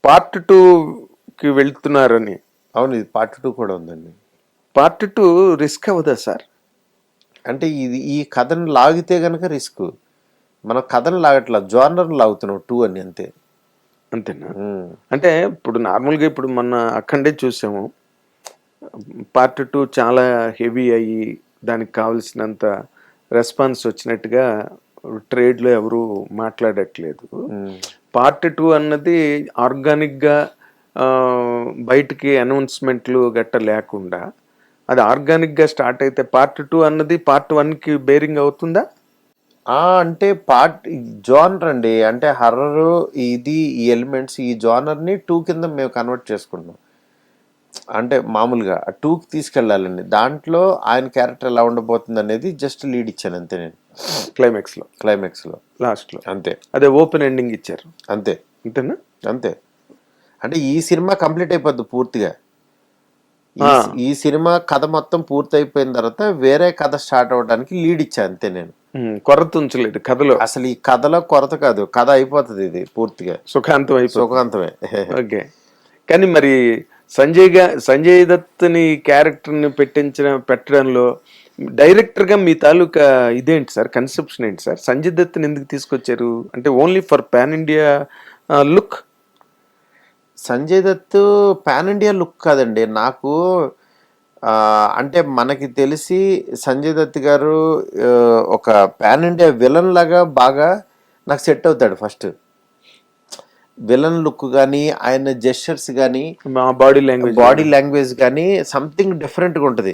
Part 2కి వెళ్తున్నారని. అవును, ఇది పార్ట్ 2 కూడా ఉందండి. పార్ట్ 2 రిస్క్ అవ్వదా సార్? అంటే ఇది ఈ కథను లాగితే గనక రిస్క్. మనం కథను లాగట్లా, జోనర్ని లాగుతున్నాం 2 అని అంతే. అంతేనా? అంటే ఇప్పుడు నార్మల్గా ఇప్పుడు మొన్న అఖండే చూసాము. పార్ట్ 2 చాలా హెవీ అయ్యి దానికి కావలసినంత రెస్పాన్స్ వచ్చినట్టుగా ట్రేడ్లో ఎవరు మాట్లాడట్లేదు. పార్ట్ 2 అన్నది ఆర్గానిక్గా బయటికి అనౌన్స్మెంట్లు గట్ట లేకుండా అది ఆర్గానిక్గా స్టార్ట్ అయితే పార్ట్ 2 అన్నది పార్ట్ 1కి బేరింగ్ అవుతుందా? అంటే పార్ట్ జోనర్ అండి, అంటే హర్రర్ ఇది ఈ ఎలిమెంట్స్ ఈ జోనర్ని 2 కింద మేము కన్వర్ట్ చేసుకుంటున్నాం. అంటే మామూలుగా 2కి తీసుకెళ్ళాలండి. దాంట్లో ఆయన క్యారెక్టర్ ఎలా ఉండబోతుంది అనేది జస్ట్ లీడ్ ఇచ్చాను అంతే నేను. క్లైమాక్స్లో లాస్ట్లో అంతే. అదే ఓపెన్ ఎండింగ్ ఇచ్చారు అంతే. అంతేనా? అంతే. అంటే ఈ సినిమా కంప్లీట్ అయిపోద్ది పూర్తిగా. ఈ సినిమా కథ మొత్తం పూర్తి అయిపోయిన తర్వాత వేరే కథ స్టార్ట్ అవడానికి లీడ్ ఇచ్చా అంతే నేను. కొరత ఉంచలేదు కథలో. అసలు ఈ కథలో కొరత కాదు, కథ అయిపోతుంది ఇది పూర్తిగా సుఖాంతమే. ఓకే. కానీ మరి సంజయ్ దత్ని క్యారెక్టర్ని పెట్టడంలో డైరెక్టర్గా మీ తాలూకా ఇదేంటి సార్, కన్సెప్షన్ ఏంటి సార్? సంజయ్ దత్ని ఎందుకు తీసుకొచ్చారు? అంటే only for pan India look? Sanjay Dutt pan India look కాదండి నాకు. అంటే మనకి తెలిసి సంజయ్ దత్ గారు ఒక పాన్ ఇండియా విలన్ లాగా బాగా నాకు సెట్ అవుతాడు. ఫస్ట్ విలన్ లుక్ కానీ ఆయన జెస్చర్స్ కానీ బాడీ లాంగ్వేజ్ కానీ సంథింగ్ డిఫరెంట్గా ఉంటుంది.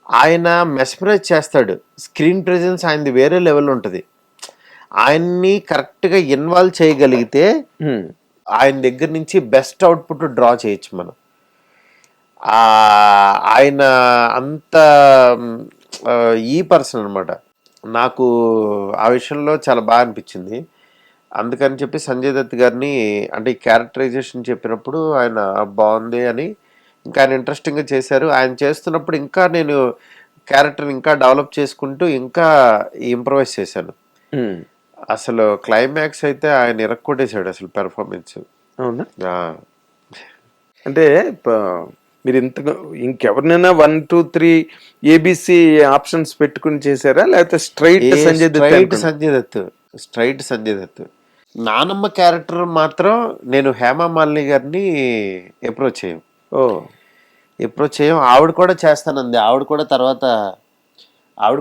ఆయన మెస్మరైజ్ చేస్తాడు. స్క్రీన్ ప్రెజెన్స్ ఆయనది వేరే లెవెల్ ఉంటుంది. ఆయన్ని కరెక్ట్గా ఇన్వాల్వ్ చేయగలిగితే ఆయన దగ్గర నుంచి బెస్ట్ అవుట్పుట్ డ్రా చేయొచ్చు మనం. ఆయన అంత ఈ పర్సన్ అనమాట. నాకు ఆ విషయంలో చాలా బాగా అనిపించింది. అందుకని చెప్పి సంజయ్ దత్ గారిని అంటే ఈ క్యారెక్టరైజేషన్ చెప్పినప్పుడు ఆయన బాగుంది అని ఇంకా ఆయన ఇంట్రెస్టింగ్గా చేశారు. ఆయన చేస్తున్నప్పుడు ఇంకా నేను క్యారెక్టర్ని ఇంకా డెవలప్ చేసుకుంటూ ఇంకా ఇంప్రవైజ్ చేశాను. అసలు క్లైమాక్స్ అయితే ఆయన ఇరక్కొట్టేశాడు అసలు పెర్ఫార్మెన్స్. అవునా? అంటే మీరు ఇంకెవరినైనా 1, 2, 3 ఏబిసి ఆప్షన్స్ పెట్టుకుని చేశారా, లేకపోతే స్ట్రైట్ సంజయ్ దత్? నానమ్మ క్యారెక్టర్ మాత్రం నేను హేమా మాలిని గారిని అప్రోచ్ చేయం. ఆవిడ కూడా చేస్తానంది. ఆవిడ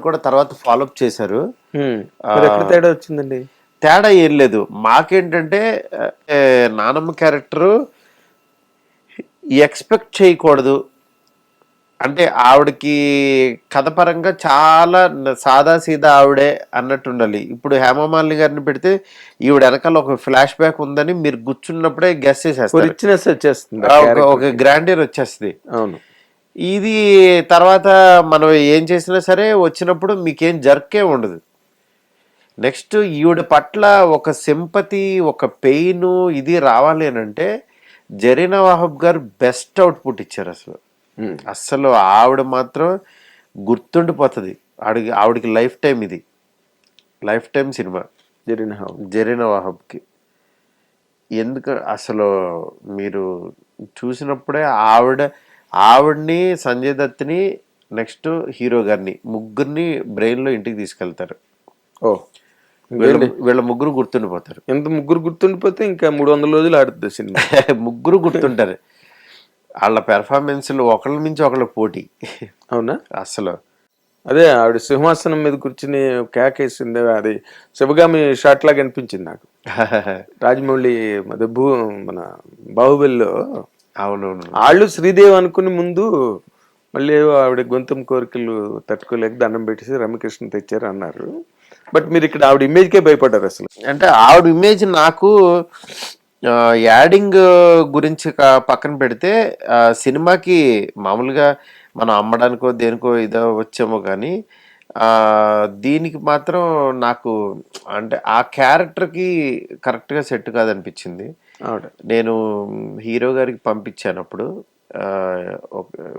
కూడా తర్వాత ఫాలోఅప్ చేశారు. తేడా వచ్చిందండి? తేడా ఏం లేదు. మాకేంటంటే నానమ్మ క్యారెక్టరు ఎక్స్పెక్ట్ చేయకూడదు. అంటే ఆవిడకి కథపరంగా చాలా సాదాసీదా ఆవిడే అన్నట్టు ఉండాలి. ఇప్పుడు హేమమాలిని గారిని పెడితే ఈవిడ వెనకాల ఒక ఫ్లాష్ బ్యాక్ ఉందని మీరు కూర్చున్నప్పుడే గెస్ చేసేస్తారు. ఒక గ్రాండియర్ వచ్చేస్తుంది. అవును. ఇది తర్వాత మనం ఏం చేసినా సరే వచ్చినప్పుడు మీకేం జర్కే ఉండదు. నెక్స్ట్ ఈవిడ పట్ల ఒక సింపతి, ఒక పెయిన్ ఇది రావాలి అని అంటే జరీనా వాహబ్ గారు బెస్ట్ అవుట్పుట్ ఇచ్చారు. అసలు ఆవిడ మాత్రం గుర్తుండిపోతుంది. ఆవిడకి లైఫ్ టైం సినిమా జరీనా వాహబ్కి. ఎందుకు అసలు మీరు చూసినప్పుడే ఆవిడ్ని సంజయ్ దత్ని నెక్స్ట్ హీరో గారిని ముగ్గురిని బ్రెయిన్లో ఇంటికి తీసుకెళ్తారు. వీళ్ళ ముగ్గురు గుర్తుండిపోతారు. ఎంత ముగ్గురు గుర్తుండిపోతే ఇంకా 300 రోజులు ఆడుతుంది సినిమా. ముగ్గురు గుర్తుంటారు. వాళ్ళ పెర్ఫార్మెన్స్లు ఒకళ్ళ మించి ఒకళ్ళ పోటీ. అవునా? అసలు అదే ఆవిడ సింహాసనం మీద కూర్చుని కేకేసింది, అది శివగామి షాట్ లాగా అనిపించింది నాకు. రాజమౌళి మన బాహుబలిలో. అవునవును. వాళ్ళు శ్రీదేవి అనుకుని ముందు మళ్ళీ ఆవిడ గొంతం కోరికలు తట్టుకోలేక దండం పెట్టేసి రమ్యకృష్ణ తెచ్చారు అన్నారు. బట్ మీరు ఇక్కడ ఆవిడ ఇమేజ్కే భయపడ్డారు అసలు. అంటే ఆవిడ ఇమేజ్ నాకు యాడింగ్ గురించి పక్కన పెడితే సినిమాకి మామూలుగా మనం అమ్మడానికో దేనికో ఇదో వచ్చామో కానీ దీనికి మాత్రం నాకు అంటే ఆ క్యారెక్టర్కి కరెక్ట్గా సెట్ కాదనిపించింది. నేను హీరో గారికి పంపించాను అప్పుడు.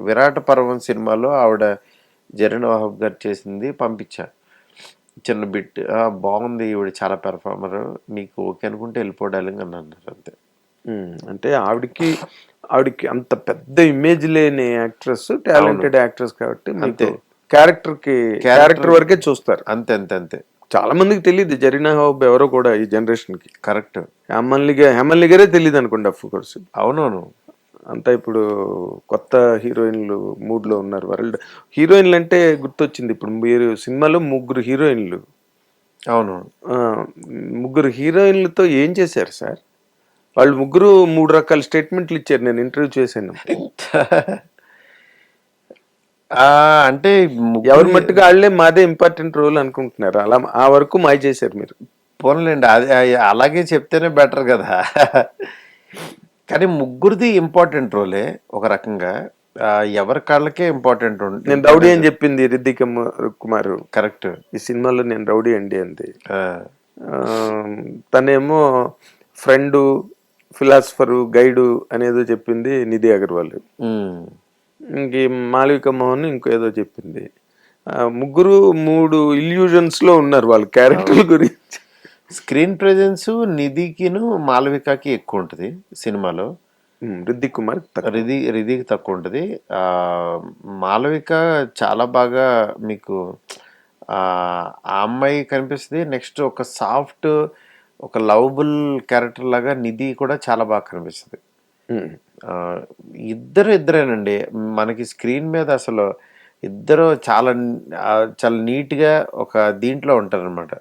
విరాట పర్వం సినిమాలో ఆవిడ జరీనా వాహబ్ గారు చేసింది పంపించా చిన్న బిట్. బాగుంది, ఈవిడ చాలా పెర్ఫార్మర్, నీకు ఓకే అనుకుంటే వెళ్ళిపోవడానికి అని అన్నారు అంతే. అంటే ఆవిడకి అంత పెద్ద ఇమేజ్ లేని యాక్ట్రెస్, టాలెంటెడ్ యాక్ట్రెస్ కాబట్టి అంతే. క్యారెక్టర్ వరకే చూస్తారు. అంతే అంతే అంతే. చాలా మందికి తెలియదు జరీనా హోప్ ఎవరో కూడా ఈ జనరేషన్ కి. కరెక్ట్. హేమల్ గారే తెలియదు అనుకోండి ఆఫ్ కోర్స్. అవునవును. అంతా ఇప్పుడు కొత్త హీరోయిన్లు మూడ్ లో ఉన్నారు. వరల్డ్ హీరోయిన్లు అంటే గుర్తొచ్చింది, ఇప్పుడు మీరు సినిమాలో 3 హీరోయిన్లు. అవును. ఆ, 3 హీరోయిన్లతో ఏం చేశారు సార్? వాళ్ళు 3 3 రకాల స్టేట్మెంట్లు ఇచ్చారు, నేను ఇంటర్వ్యూ చేశాను. అంటే ఎవరి మట్టుగా వాళ్ళే మాదే ఇంపార్టెంట్ రోల్ అనుకుంటున్నారు, అలా ఆ వరకు మాయ చేశారు మీరు. పోన్లేండి, అది అలాగే చెప్తేనే బెటర్ కదా. కానీ ముగ్గురిది ఇంపార్టెంట్ రోలే ఒక రకంగా. ఎవరి కాళ్ళకే ఇంపార్టెంట్ నేను రౌడీ అని చెప్పింది రిద్దిక కుమార్. కరెక్ట్. ఈ సినిమాలో నేను రౌడీ అండి అంది. తనేమో ఫ్రెండు, ఫిలాసఫరు, గైడు అనేదో చెప్పింది నిధి అగర్వాల్. ఇంక మాళవిక మోహన్ ఇంకో ఏదో చెప్పింది. 3 3 ఇల్యూజన్స్ లో ఉన్నారు వాళ్ళ క్యారెక్టర్ గురించి. స్క్రీన్ ప్రెజెన్స్ నిధికిను మాళవికకి ఎక్కువ ఉంటుంది సినిమాలో. రిద్దిక్ కుమార్ రిధికి తక్కువ ఉంటుంది. మాళవిక చాలా బాగా మీకు ఆ అమ్మాయి కనిపిస్తుంది. నెక్స్ట్ ఒక సాఫ్ట్, ఒక లవబుల్ క్యారెక్టర్ లాగా నిధి కూడా చాలా బాగా కనిపిస్తుంది. ఇద్దరేనండి మనకి స్క్రీన్ మీద. అసలు ఇద్దరు చాలా చాలా నీట్ గా ఒక దీంట్లో ఉంటారు అనమాట.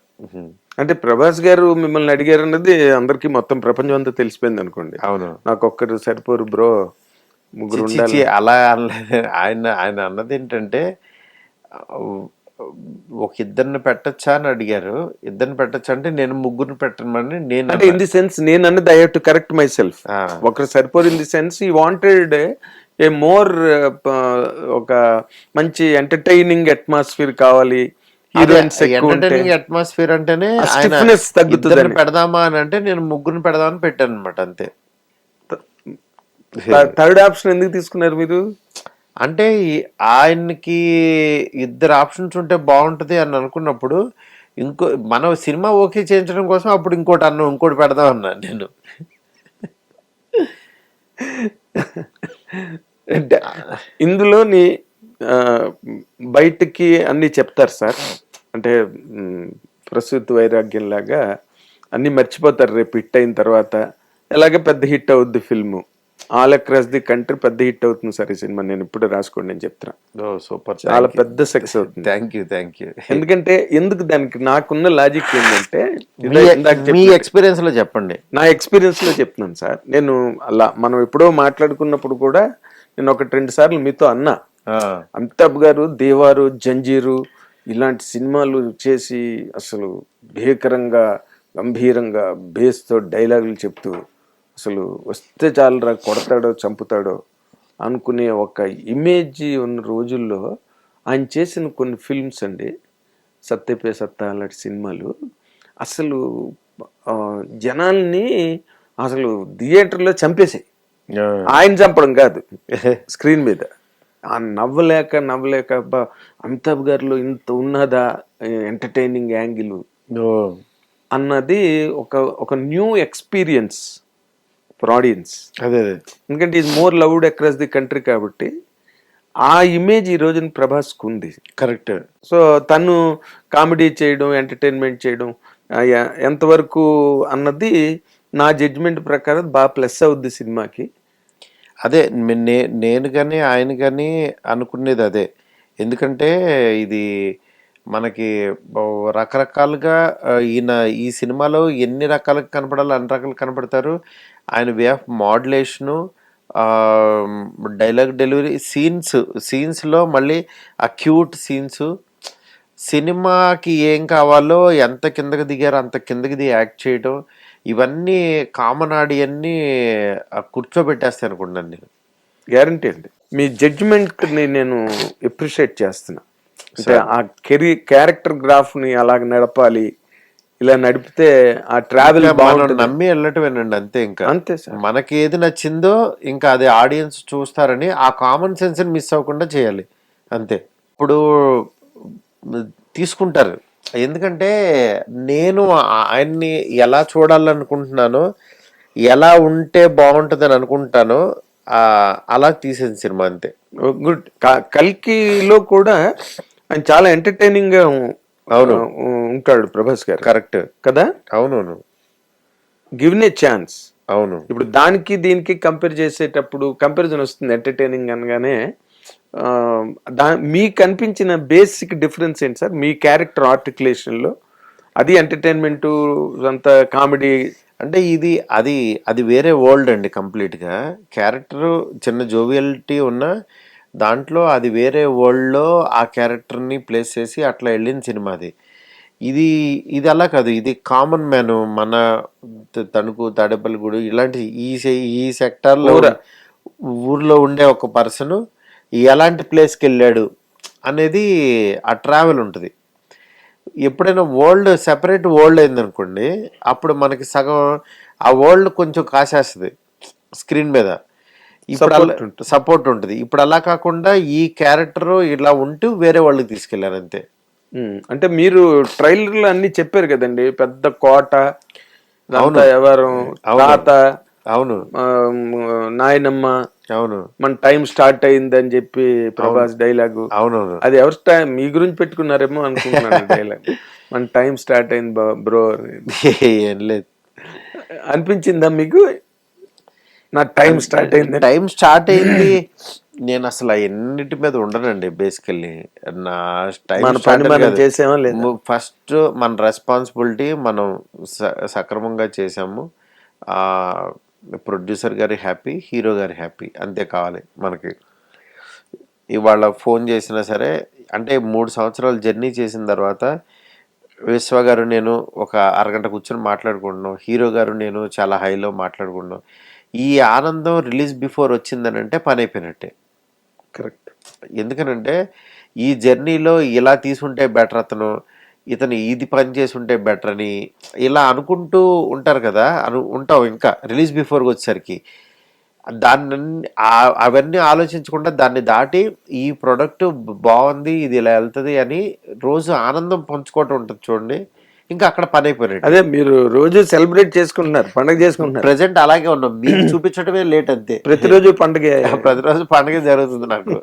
అంటే ప్రభాస్ గారు మిమ్మల్ని అడిగారు అన్నది అందరికి మొత్తం ప్రపంచం అంతా తెలిసిపోయింది అనుకోండి. అవును. నాకు ఒక్కరు సరిపోరు బ్రో, 3 ఉండాలి. అలా అనలేదు ఆయన అన్నది ఏంటంటే, ఒక ఇద్దరిని పెట్టచ్చా అని అడిగారు. ఇద్దరిని పెట్టచ్చా అంటే నేను 3 పెట్టమని నేను. అంటే ఇన్ ది సెన్స్ నేను అన్నది I have to correct my self. ఒకరు సరిపోరు ఇన్ ది సెన్స్ ఈ వాంటెడ్ ఏ మోర్, ఒక మంచి ఎంటర్టైనింగ్ అట్మాస్ఫియర్ కావాలి. ఎంటర్టైనింగ్ అట్మాస్ఫియర్ అంటేనే తగ్గుతుంది. పెడదామా అని అంటే నేను 3 పెడదామని పెట్టాను అనమాట, అంతే. థర్డ్ ఆప్షన్ ఎందుకు తీసుకున్నారు మీరు? అంటే ఆయనకి 2 ఆప్షన్స్ ఉంటే బాగుంటది అని అనుకున్నప్పుడు, మన సినిమా ఓకే చేయించడం కోసం అప్పుడు ఇంకోటి పెడదాం అన్నాను నేను. ఇందులోని బయటికి అన్ని చెప్తారు సార్, అంటే ప్రసూతి వైరాగ్యం లాగా అన్ని మర్చిపోతారు రేపు హిట్ అయిన తర్వాత. ఎలాగే పెద్ద హిట్ అవుద్ది film, all across the country పెద్ద హిట్ అవుతుంది సార్ ఈ సినిమా. నేను ఇప్పుడే రాసుకోండి నేను చెప్తున్నా. సూపర్, చాలా పెద్ద సక్సెస్ అవుతుంది. Thank you. ఎందుకు దానికి నాకున్న లాజిక్ ఏంటంటే, మీ ఎక్స్పీరియన్స్ లో చెప్పండి. నా ఎక్స్పీరియన్స్ లో చెప్తున్నాను సార్. నేను అలా మనం ఎప్పుడో మాట్లాడుకున్నప్పుడు కూడా నేను 1-2 సార్లు మీతో అన్నా, అమితాబ్ గారు దేవారు, జంజీరు ఇలాంటి సినిమాలు చేసి అసలు భీకరంగా, గంభీరంగా, బేస్తో డైలాగులు చెప్తూ అసలు వస్తే చాలరా కొడతాడో చంపుతాడో అనుకునే ఒక ఇమేజ్ ఉన్న రోజుల్లో ఆయన చేసిన కొన్ని ఫిల్మ్స్ అండి, సత్యపే సత్తా అలాంటి సినిమాలు అసలు జనాల్ని అసలు థియేటర్లో చంపేసాయి. ఆయన చంపడం కాదు, స్క్రీన్ మీద. ఆ నవ్వలేక అమితాబ్ గారిలో ఇంత ఉన్నదా ఎంటర్టైనింగ్ యాంగిల్ అన్నది ఒక న్యూ ఎక్స్పీరియన్స్ ఫర్ ఆడియన్స్. అదే ఎందుకంటే is more loved across the country కాబట్టి ఆ ఇమేజ్ ఈ రోజున ప్రభాస్కు ఉంది. కరెక్ట్. సో తను కామెడీ చేయడం, ఎంటర్టైన్మెంట్ చేయడం ఎంతవరకు అన్నది నా జడ్జిమెంట్ ప్రకారం బాగా ప్లస్ అవుద్ది సినిమాకి. అదే నేను కానీ ఆయన కానీ అనుకునేది అదే. ఎందుకంటే ఇది మనకి రకరకాలుగా ఈ సినిమాలో ఎన్ని రకాలుగా కనపడాలో అన్ని రకాలు కనపడతారు. ఆయన way of modulation, dialogue delivery, సీన్స్లో మళ్ళీ ఆ క్యూట్ సీన్స్, సినిమాకి ఏం కావాలో ఎంత కిందకి దిగారో అంత కిందకి యాక్ట్ చేయడం, ఇవన్నీ కామన్ ఆడియన్ని కూర్చోబెట్టేస్తాను అనుకుంటున్నాను నేను. గ్యారంటీ అండి. మీ జడ్జిమెంట్ని నేను ఎప్రిషియేట్ చేస్తున్నా. అంటే ఆ క్యారెక్టర్ గ్రాఫ్ని అలాగ నడపాలి, ఇలా నడిపితే ఆ ట్రావెల్ నమ్మి వెళ్ళటమేనండి, అంతే. ఇంకా అంతే సార్. మనకి ఏది నచ్చిందో ఇంకా అది ఆడియన్స్ చూస్తారని ఆ కామన్ సెన్స్ మిస్ అవ్వకుండా చేయాలి, అంతే. ఇప్పుడు తీసుకుంటారు, ఎందుకంటే నేను ఆయన్ని ఎలా చూడాలనుకుంటున్నానో ఎలా ఉంటే బాగుంటుందని అనుకుంటానో అలా తీసిన సినిమా అంతే. గుడ్. కల్కిలో కూడా ఆయన చాలా ఎంటర్టైనింగ్ గా ఉంటాడు ప్రభాస్ గారు. కరెక్ట్ కదా. అవునవును. Given a chance. అవును. ఇప్పుడు దానికి దీనికి కంపేర్ చేసేటప్పుడు కంపారిజన్ వస్తుంది ఎంటర్టైనింగ్ అనగానే. మీకు అనిపించిన బేసిక్ డిఫరెన్స్ ఏంటి సార్ మీ క్యారెక్టర్ ఆర్టికులేషన్ లో? అది ఎంటర్టైన్మెంట్ అంత కామెడీ అంటే అది వేరే వరల్డ్ అండి కంప్లీట్ గా. క్యారెక్టర్ చిన్న జోవియాలిటీ ఉన్న దాంట్లో అది వేరే వరల్డ్ లో ఆ క్యారెక్టర్ ని ప్లేస్ చేసి అట్లా వెళ్ళిన సినిమా అది. ఇది అలా కాదు. ఇది కామన్ మ్యాన్, మన తణుకు తాడేపల్లిగూడు ఇలాంటి ఈ సెక్టార్ లో ఊర్లో ఉండే ఒక పర్సన్ ఎలాంటి ప్లేస్కి వెళ్ళాడు అనేది ఆ ట్రావెల్ ఉంటుంది. ఎప్పుడైనా వరల్డ్ సెపరేట్ వరల్డ్ అయిందనుకోండి, అప్పుడు మనకి సగం ఆ వరల్డ్ కొంచెం కాసేస్తుంది స్క్రీన్ మీద, ఇప్పుడు సపోర్ట్ ఉంటుంది. ఇప్పుడు అలా కాకుండా ఈ క్యారెక్టర్ ఇలా ఉంటూ వేరే వాళ్ళకి తీసుకెళ్లారు అంతే. అంటే మీరు ట్రైలర్ లో అన్ని చెప్పారు కదండి, పెద్ద కోట, ఎవరు తాత, అవును నాయనమ్మ, అవును మన టైం స్టార్ట్ అయిందని చెప్పి ప్రభాస్ డైలాగు. అవునవును. అది ఎవరి టైం మీ గురించి పెట్టుకున్నారేమో అనుకుంటున్నాను డైలాగ్. మన టైం స్టార్ట్ అయింది బ్రో. ఏం లేదు అనిపించిందా మీకు? నా టైం స్టార్ట్ అయింది. నేను అసలు ఎన్నిటి మీద ఉండనండి బేసికల్లీ. నా టైం ఫస్ట్ మన రెస్పాన్సిబిలిటీ మనం సక్రమంగా చేసాము. ప్రొడ్యూసర్ గారి హ్యాపీ, హీరో గారి హ్యాపీ, అంతే కావాలి మనకి. ఇవాళ ఫోన్ చేసినా సరే, అంటే 3 సంవత్సరాలు జర్నీ చేసిన తర్వాత విశ్వ గారు నేను ఒక అరగంట కూర్చొని మాట్లాడుకుంటున్నాం, హీరో గారు నేను చాలా హైలో మాట్లాడుకుంటున్నాం. ఈ ఆనందం రిలీజ్ బిఫోర్ వచ్చిందని అంటే పని అయిపోయినట్టే. కరెక్ట్. ఎందుకనంటే ఈ జర్నీలో ఇలా తీసుంటే బెటర్, ఇతను ఇది పని చేసి ఉంటే బెటర్ అని ఇలా అనుకుంటూ ఉంటారు కదా, ఉంటావు. ఇంకా రిలీజ్ బిఫోర్కి వచ్చేసరికి అవన్నీ ఆలోచించకుండా దాన్ని దాటి ఈ ప్రోడక్ట్ బాగుంది, ఇది ఇలా వెళ్తుంది అని రోజు ఆనందం పంచుకోవటం ఉంటుంది చూడండి. ఇంకా అక్కడ పని అయిపోయినట్టు. అదే మీరు రోజు సెలబ్రేట్ చేసుకుంటున్నారు, పండుగ చేసుకుంటున్నారు. ప్రెసెంట్ అలాగే ఉన్నాం. మీకు చూపించడమే లేట్ అంతే. ప్రతిరోజు పండుగ జరుగుతుంది నాకు.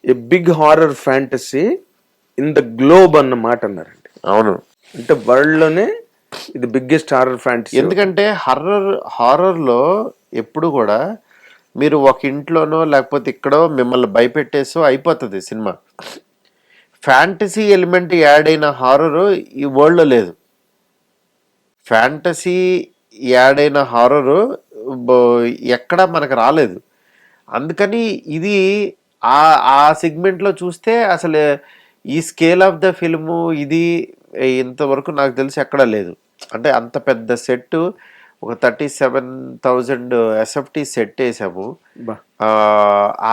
A big horror fantasy in the globe అన్న మాట అన్నారండి. అవును. అంటే వరల్డ్ లోనే ఇది బిగ్గెస్ట్ హారర్ ఫ్యాంటసీ. ఎందుకంటే హారర్ లో ఎప్పుడు కూడా మీరు ఒక ఇంట్లోనో లేకపోతే ఇక్కడో మిమ్మల్ని భయపెట్టేసో అయిపోతుంది సినిమా. ఫ్యాంటసీ ఎలిమెంట్ యాడ్ అయిన హారర్ ఈ వరల్డ్లో లేదు. ఫ్యాంటసీ యాడ్ అయిన హారర్ ఎక్కడా మనకు రాలేదు. అందుకని ఇది ఆ సెగ్మెంట్లో చూస్తే అసలు ఈ స్కేల్ ఆఫ్ ద ఫిల్ము ఇది ఇంతవరకు నాకు తెలిసి ఎక్కడా లేదు. అంటే అంత పెద్ద సెట్, ఒక 37,000 SFT సెట్ వేసాము.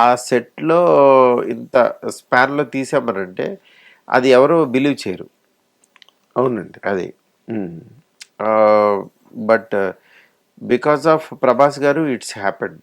ఆ సెట్లో ఇంత స్పాన్లో తీసామనంటే అది ఎవరు బిలీవ్ చేయరు. అవునండి. అది బట్ బికాస్ ఆఫ్ ప్రభాస్ గారు it's happened.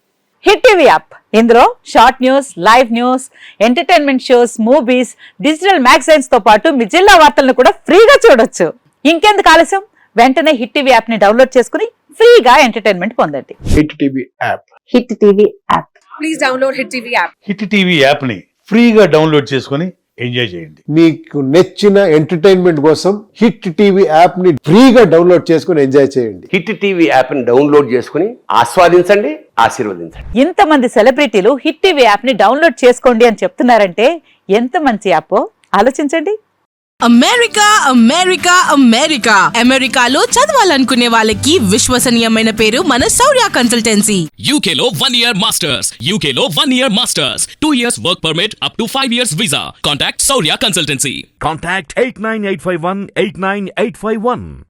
Hit TV app, ఇందులో short news, live news, entertainment shows, movies, digital magazines తో పాటు మీ జిల్లా వార్తలను కూడా ఫ్రీగా చూడొచ్చు. ఇంకెందుకు ఆలస్యం, వెంటనే హిట్ టీవీ యాప్ ని డౌన్లోడ్ చేసుకుని ఫ్రీగా ఎంటర్టైన్మెంట్ పొందండి. Hit TV app. Hit TV app. Please download hit TV app. Hit TV app ని ఫ్రీగా డౌన్లోడ్ చేసుకుని ఎంజాయ్ చేయండి. మీకు నచ్చిన ఎంటర్టైన్మెంట్ కోసం హిట్ టీవీ యాప్ ని ఫ్రీగా డౌన్లోడ్ చేసుకుని ఎంజాయ్ చేయండి. హిట్ టీవీ యాప్ ని డౌన్లోడ్ చేసుకుని ఆస్వాదించండి, ఆశీర్వదించండి. ఇంతమంది సెలబ్రిటీలు హిట్ టీవీ యాప్ ని డౌన్లోడ్ చేసుకోండి అని చెప్తున్నారంటే ఎంత మంచి యాప్ ఆలోచించండి. అమెరికా అమెరికా అమెరికా అమెరికాలో చదవాలనుకునే వాళ్ళకి విశ్వసనీయమైన పేరు మన శౌర్య కన్సల్టెన్సీ. UK లో 1 year masters, UK లో 1 year masters, 2 years work permit up to 5 years visa. Contact Saurya Consultancy. Contact 89851 89851.